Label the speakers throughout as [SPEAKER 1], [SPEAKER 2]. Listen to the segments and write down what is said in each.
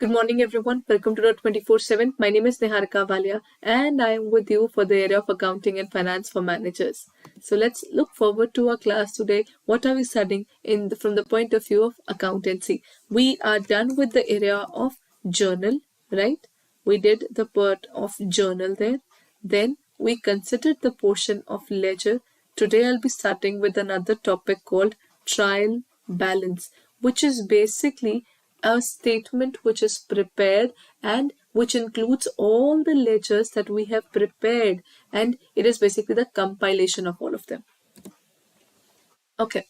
[SPEAKER 1] Good morning, everyone. Welcome to the 24/7. My name is Niharika Valia, and I am with you for the area of accounting and finance for managers. So let's look forward to our class today. What are we studying from the point of view of accountancy? We are done with the area of journal, right? We did the part of journal there. Then we considered the portion of ledger. Today I'll be starting with another topic called trial balance, which is basically a statement which is prepared and which includes all the ledgers that we have prepared, and it is basically the compilation of all of them. Okay,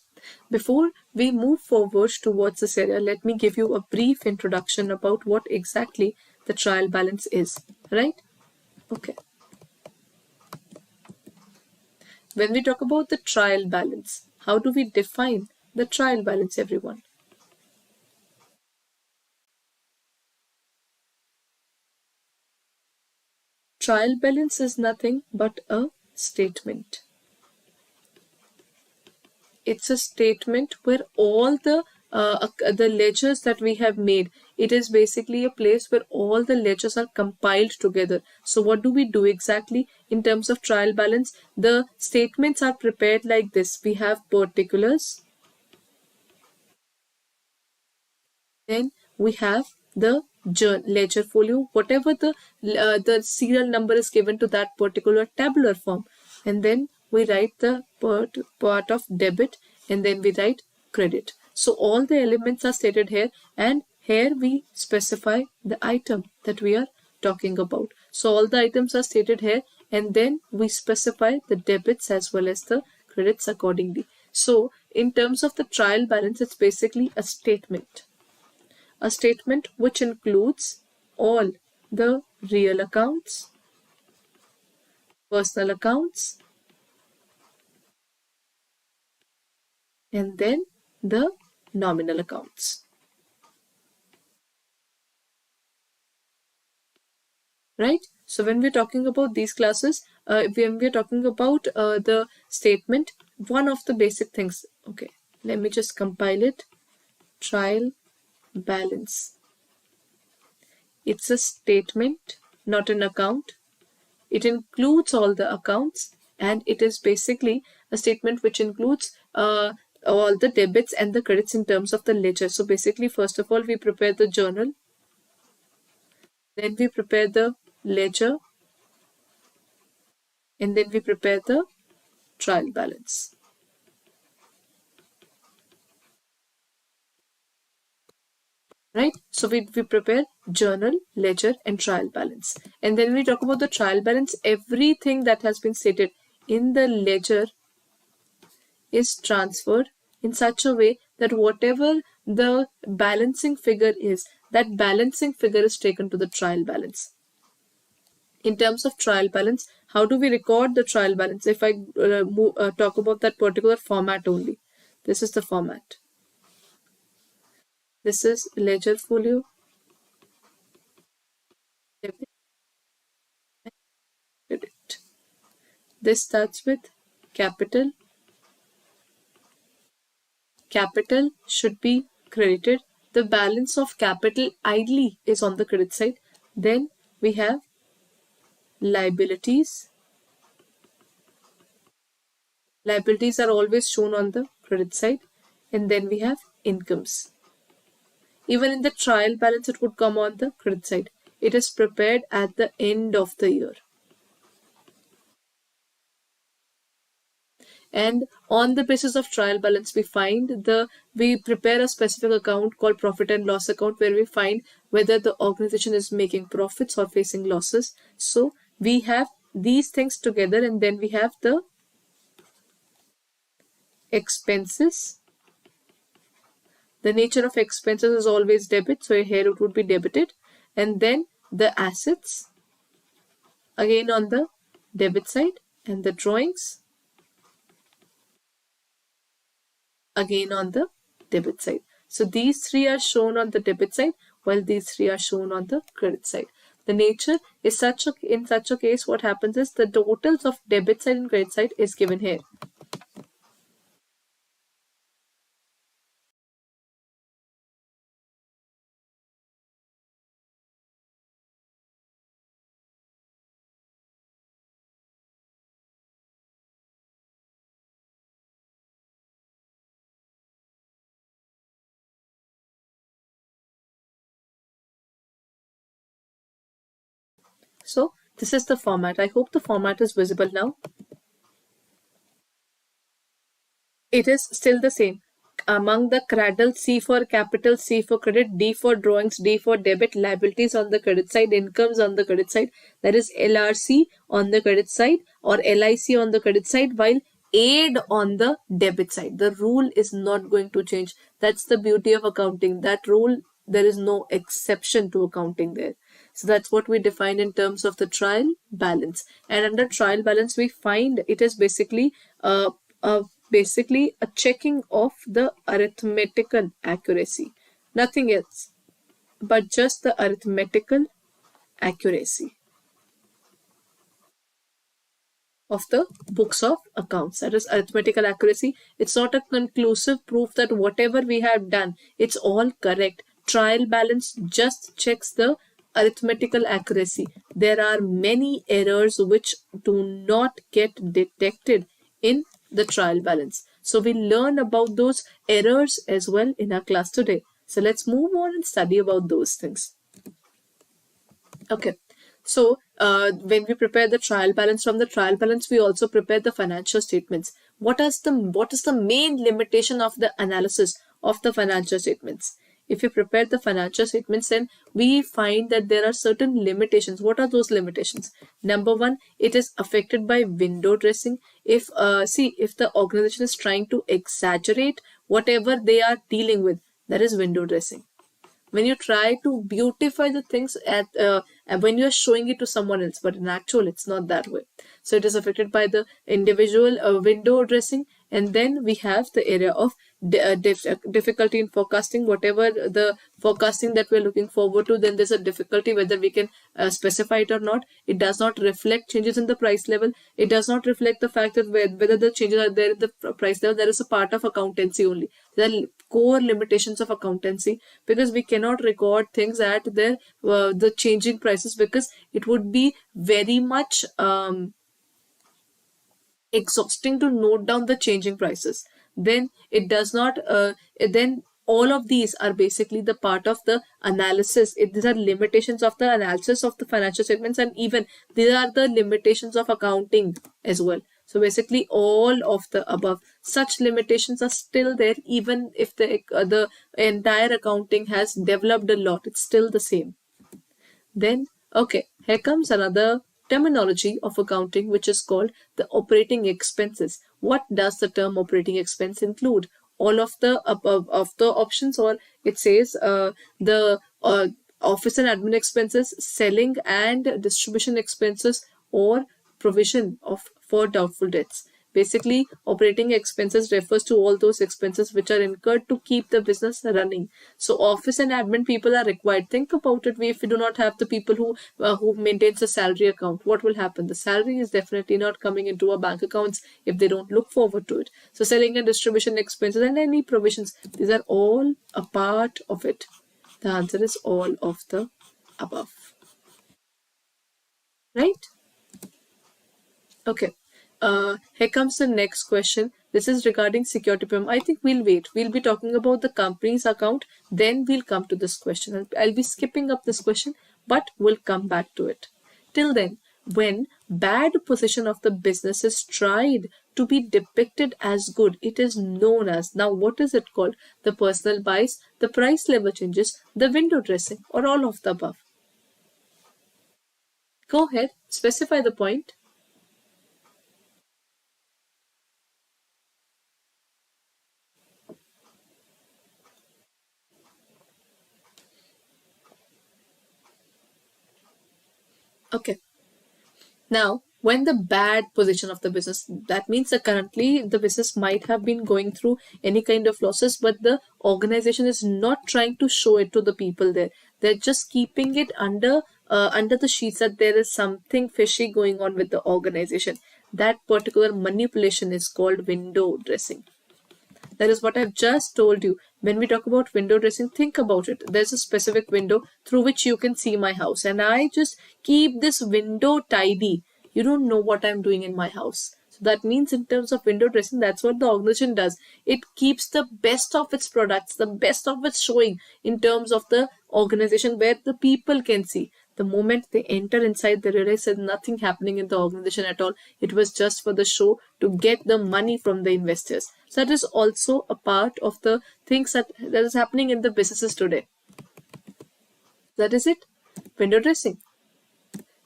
[SPEAKER 1] before we move forward towards this area, let me give you a brief introduction about what exactly the trial balance is, right? Okay. When we talk about the trial balance, how do we define the trial balance, everyone? Trial balance is nothing but a statement. It's a statement where all the ledgers that we have made, it is basically a place where all the ledgers are compiled together. So what do we do exactly in terms of trial balance? The statements are prepared like this. We have particulars, then we have the ledger folio, whatever the serial number is given to that particular tabular form, and then we write the part of debit, and then we write credit. So all the elements are stated here, and here we specify the item that we are talking about. So all the items are stated here, and then we specify the debits as well as the credits accordingly. So in terms of the trial balance, it's basically a statement. A statement which includes all the real accounts, personal accounts, and then the nominal accounts. Right? So when we're talking about these classes, when we're talking about the statement, one of the basic things, okay, let me just compile it. Trial balance. It's a statement, not an account. It includes all the accounts, and it is basically a statement which includes all the debits and the credits in terms of the ledger. So basically, first of all, we prepare the journal, then we prepare the ledger, and then we prepare the trial balance. Right? So we prepare journal, ledger, and trial balance. And then we talk about the trial balance. Everything that has been stated in the ledger is transferred in such a way that whatever the balancing figure is, that balancing figure is taken to the trial balance. In terms of trial balance, how do we record the trial balance? If I talk about that particular format only, this is the format. This is ledger folio, debit, and credit. This starts with capital. Capital should be credited. The balance of capital ideally is on the credit side. Then we have liabilities. Liabilities are always shown on the credit side. And then we have incomes. Even in the trial balance, it would come on the credit side. It is prepared at the end of the year. And on the basis of trial balance, we prepare a specific account called profit and loss account, where we find whether the organization is making profits or facing losses. So we have these things together, and then we have the expenses. The nature of expenses is always debit, so here it would be debited. And then the assets, again on the debit side, and the drawings, again on the debit side. So these three are shown on the debit side, while these three are shown on the credit side. The nature is in such a case, what happens is the totals of debit side and credit side is given here. So this is the format. I hope the format is visible now. It is still the same. Among the cradle, C for capital, C for credit, D for drawings, D for debit, liabilities on the credit side, incomes on the credit side. That is LRC on the credit side or LIC on the credit side, while aid on the debit side. The rule is not going to change. That's the beauty of accounting. That rule, there is no exception to accounting there. So that's what we define in terms of the trial balance. And under trial balance, we find it is basically a checking of the arithmetical accuracy. Nothing else, but just the arithmetical accuracy of the books of accounts. That is arithmetical accuracy. It's not a conclusive proof that whatever we have done, it's all correct. Trial balance just checks the arithmetical accuracy. There are many errors which do not get detected in the trial balance. So we learn about those errors as well in our class today. So let's move on and study about those things. Okay. So when we prepare the trial balance, from the trial balance, we also prepare the financial statements. What is the main limitation of the analysis of the financial statements? If you prepare the financial statements, then we find that there are certain limitations. What are those limitations? Number one, it is affected by window dressing. If the organization is trying to exaggerate whatever they are dealing with, that is window dressing. When you try to beautify the things when you are showing it to someone else, but in actual it's not that way. So it is affected by the individual window dressing. And then we have the area of difficulty in forecasting. Whatever the forecasting that we're looking forward to, then there's a difficulty whether we can specify it or not. It does not reflect changes in the price level. It does not reflect the fact that whether the changes are there in the price level. There is a part of accountancy only. There are core limitations of accountancy, because we cannot record things at the changing prices, because it would be very much exhausting to note down the changing prices. Then it does not then all of these are basically the part of the analysis. These are limitations of the analysis of the financial statements, and even these are the limitations of accounting as well. So basically all of the above, such limitations are still there. Even if the entire accounting has developed a lot, it's still the same. Then, okay, here comes another terminology of accounting, which is called the operating expenses. What does the term operating expense include? All of the above of the options, or it says the office and admin expenses, selling and distribution expenses, or provision for doubtful debts. Basically, operating expenses refers to all those expenses which are incurred to keep the business running. So office and admin people are required. Think about it. If we do not have the people who maintains a salary account, what will happen? The salary is definitely not coming into our bank accounts if they don't look forward to it. So selling and distribution expenses and any provisions, these are all a part of it. The answer is all of the above. Right? Okay. Here comes the next question. This is regarding security premium. I think we'll wait. We'll be talking about the company's account. Then we'll come to this question. I'll be skipping up this question, but we'll come back to it. Till then, when bad position of the business is tried to be depicted as good, it is known as, now what is it called? The personal bias, the price level changes, the window dressing, or all of the above. Go ahead, specify the point. Okay. Now, when the bad position of the business, that means that currently the business might have been going through any kind of losses, but the organization is not trying to show it to the people there. They're just keeping it under the sheets that there is something fishy going on with the organization. That particular manipulation is called window dressing. That is what I've just told you. When we talk about window dressing, think about it. There's a specific window through which you can see my house, and I just keep this window tidy. You don't know what I'm doing in my house. So that means in terms of window dressing, that's what the organization does. It keeps the best of its products, the best of its showing in terms of the organization where the people can see. The moment they enter inside, they realize there's nothing happening in the organization at all. It was just for the show to get the money from the investors. So that is also a part of the things that is happening in the businesses today. That is it. Window dressing.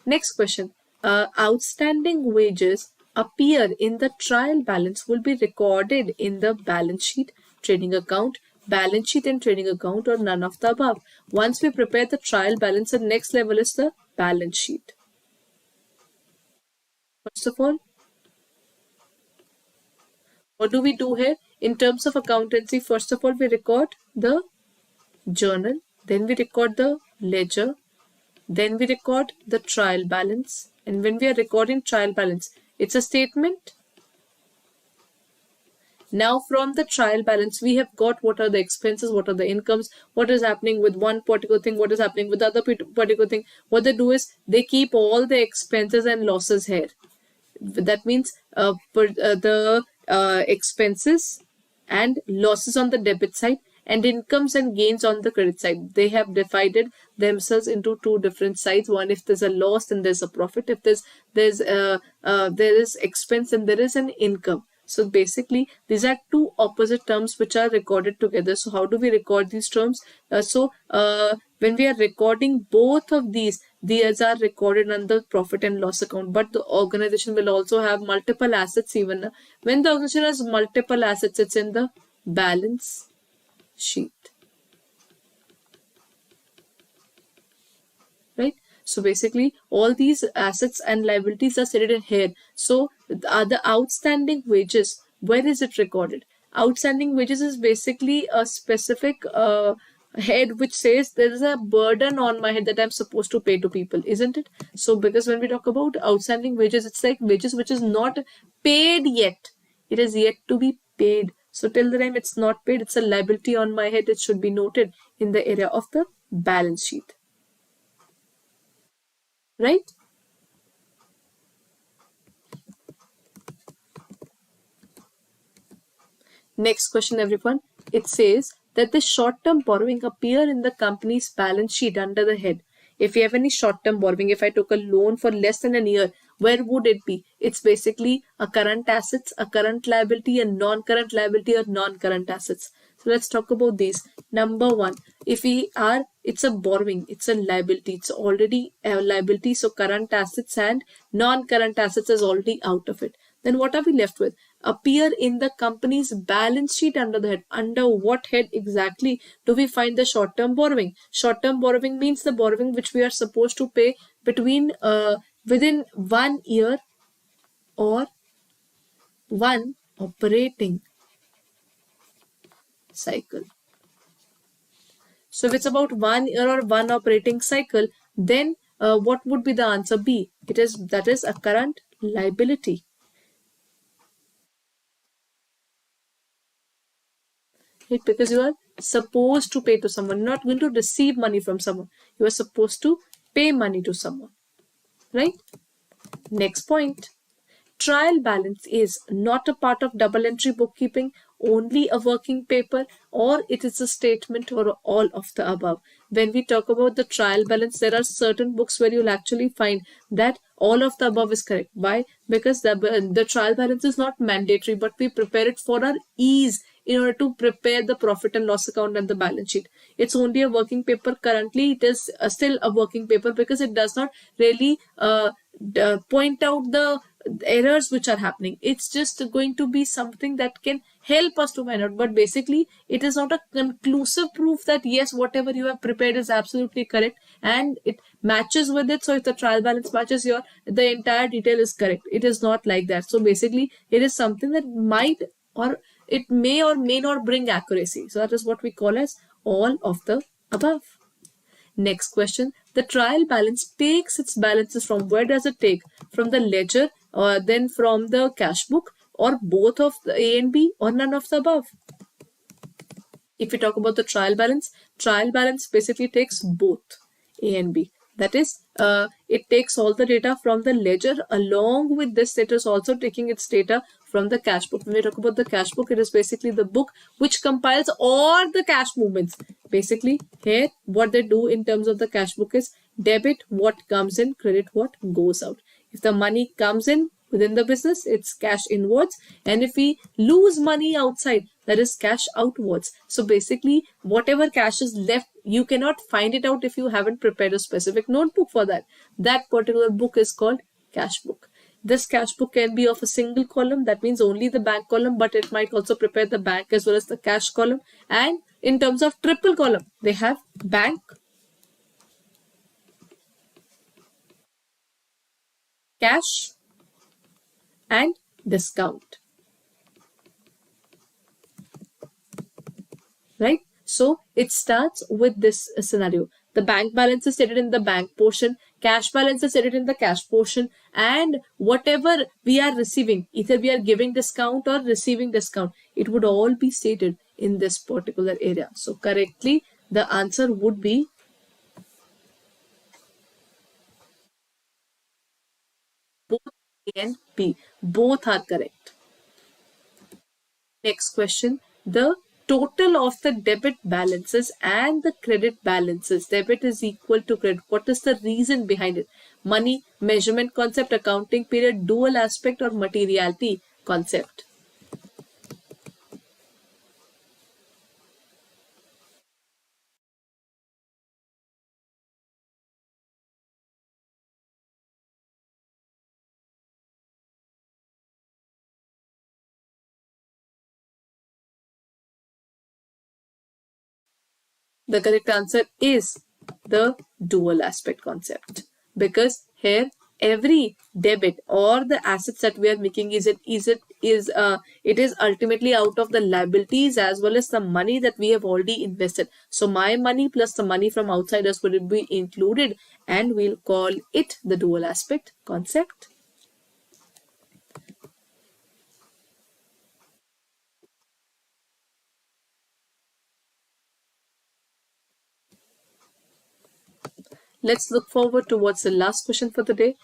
[SPEAKER 1] Next question. Outstanding wages appear in the trial balance will be recorded in the balance sheet, trading account, balance sheet and trading account, or none of the above. Once we prepare the trial balance, the next level is the balance sheet. First of all, what do we do here? In terms of accountancy, first of all, we record the journal, then we record the ledger, then we record the trial balance. And when we are recording trial balance, it's a statement. Now from the trial balance, we have got what are the expenses, what are the incomes, what is happening with one particular thing, what is happening with the other particular thing. What they do is they keep all the expenses and losses here. That means the expenses and losses on the debit side and incomes and gains on the credit side. They have divided themselves into two different sides. One, if there's a loss, then there's a profit. If there is expense and there is an income. So basically, these are two opposite terms which are recorded together. So how do we record these terms? When we are recording both of these are recorded on the profit and loss account. But the organization will also have multiple assets. Even when the organization has multiple assets, it's in the balance sheet. Right? So basically, all these assets and liabilities are stated in here. So the outstanding wages, where is it recorded? Outstanding wages is basically a specific head which says there is a burden on my head that I'm supposed to pay to people, isn't it? So because when we talk about outstanding wages, it's like wages which is not paid yet. It is yet to be paid. So till the time it's not paid, it's a liability on my head. It should be noted in the area of the balance sheet. Right? Next question, everyone. It says that the short-term borrowing appear in the company's balance sheet under the head. If you have any short-term borrowing, if I took a loan for less than a year, where would it be? It's basically a current assets, a current liability, a non-current liability, or non-current assets. So let's talk about these. Number one, it's a borrowing, it's a liability, it's already a liability. So current assets and non-current assets is already out of it. Then what are we left with? Appear in the company's balance sheet under the head. Under what head exactly do we find the short-term borrowing? Short-term borrowing means the borrowing which we are supposed to pay within 1 year or one operating cycle. So if it's about 1 year or one operating cycle, then what would be the answer be? That is a current liability. Right? Because you are supposed to pay to someone, not going to receive money from someone. You are supposed to pay money to someone. Right? Next point. Trial balance is not a part of double entry bookkeeping, only a working paper, or it is a statement, or all of the above. When we talk about the trial balance, there are certain books where you'll actually find that all of the above is correct. Why? Because the trial balance is not mandatory, but we prepare it for our ease in order to prepare the profit and loss account and the balance sheet. It's only a working paper. Currently, it is still a working paper because it does not really point out the errors which are happening. It's just going to be something that can help us to find out. But basically, it is not a conclusive proof that yes, whatever you have prepared is absolutely correct and it matches with it. So if the trial balance matches the entire detail is correct. It is not like that. So basically, it is something that might or it may or may not bring accuracy. So that is what we call as all of the above. Next question. The trial balance takes its balances from where does it take? From the ledger or then from the cash book, or both of the A and B, or none of the above? If we talk about the trial balance basically takes both A and B. That is, it takes all the data from the ledger. Along with this, it is also taking its data from the cash book. When we talk about the cash book, it is basically the book which compiles all the cash movements. basically here what they do in terms of the cash book is debit what comes in, credit what goes out. If the money comes in within the business, it's cash inwards, and if we lose money outside, that is cash outwards. So basically whatever cash is left, you cannot find it out if you haven't prepared a specific notebook for that. That particular book is called cash book. This cash book can be of a single column, that means only the bank column, but it might also prepare the bank as well as the cash column. And in terms of triple column, they have bank, cash, and discount. Right? So it starts with this scenario. The bank balance is stated in the bank portion, cash balance is stated in the cash portion, and whatever we are receiving, either we are giving discount or receiving discount, it would all be stated in this particular area. So correctly, the answer would be both A and B. Both are correct. Next question. The total of the debit balances and the credit balances. Debit is equal to credit. What is the reason behind it? Money, measurement concept, accounting period, dual aspect, or materiality concept? The correct answer is the dual aspect concept, because here every debit or the assets that we are making it is ultimately out of the liabilities as well as the money that we have already invested. So my money plus the money from outsiders will be included, and we'll call it the dual aspect concept. Let's look forward towards the last question for the day.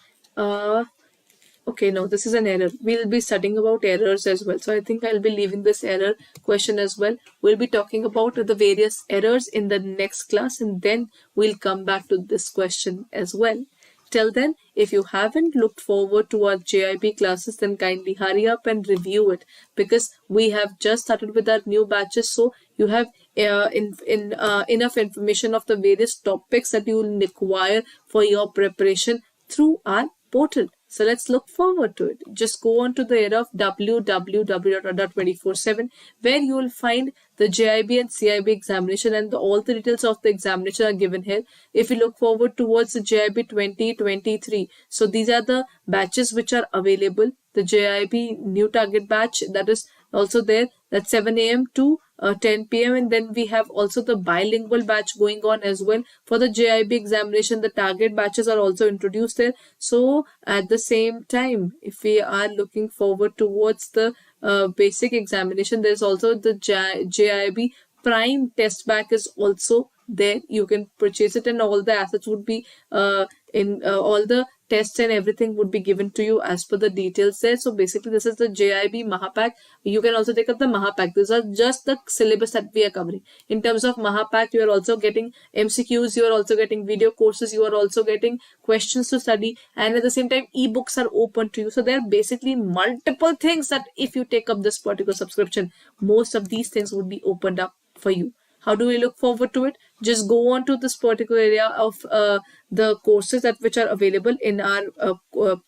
[SPEAKER 1] Okay, no, this is an error. We'll be studying about errors as well. So I think I'll be leaving this error question as well. We'll be talking about the various errors in the next class, and then we'll come back to this question as well. Till then, if you haven't looked forward to our JIB classes, then kindly hurry up and review it, because we have just started with our new batches. So you have enough information of the various topics that you will require for your preparation through our portal. So let's look forward to it. Just go on to the area of www.adda247, where you will find the JIB and CIB examination, and all the details of the examination are given here. If you look forward towards the JIB 2023, so these are the batches which are available. The JIB new target batch, that is also there, that's 7 a.m. to 10 p.m. and then we have also the bilingual batch going on as well. For the JIB examination, the target batches are also introduced there. So at the same time, if we are looking forward towards the basic examination, there's also the JIB prime test back is also there. You can purchase it, and all the assets would be all the tests and everything would be given to you as per the details there. So basically this is the JIB Mahapack. You can also take up the Mahapack. These are just the syllabus that we are covering. In terms of Mahapack, you are also getting MCQs, you are also getting video courses, you are also getting questions to study, and at the same time ebooks are open to you. So there are basically multiple things that if you take up this particular subscription, most of these things would be opened up for you. How do we look forward to it? Just go on to this particular area of the courses that which are available in our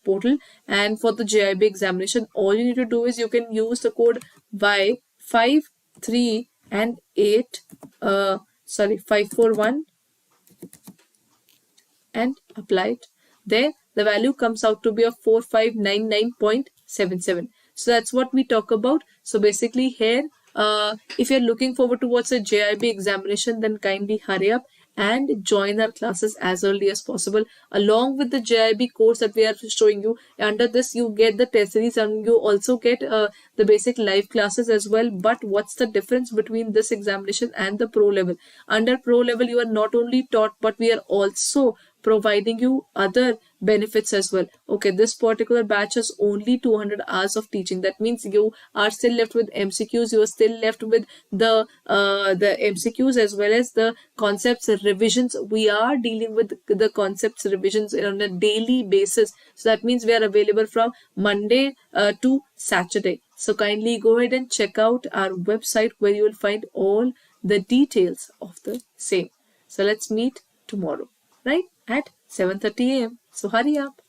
[SPEAKER 1] portal. And for the JIB examination, all you need to do is you can use the code Y5, 3 and 8, 541 and apply it. There, the value comes out to be of 4599.77. So that's what we talk about. So basically here, if you're looking forward towards a JIB examination, then kindly hurry up and join our classes as early as possible. Along with the JIB course that we are showing you, under this you get the test series and you also get the basic live classes as well. But what's the difference between this examination and the pro level? Under pro level, you are not only taught, but we are also providing you other benefits as well. Okay, this particular batch has only 200 hours of teaching. That means you are still left with MCQs. You are still left with the MCQs as well as the concepts revisions. We are dealing with the concepts revisions on a daily basis. So that means we are available from Monday to Saturday. So kindly go ahead and check out our website where you will find all the details of the same. So let's meet tomorrow, right, at 7:30 a.m. So hurry up.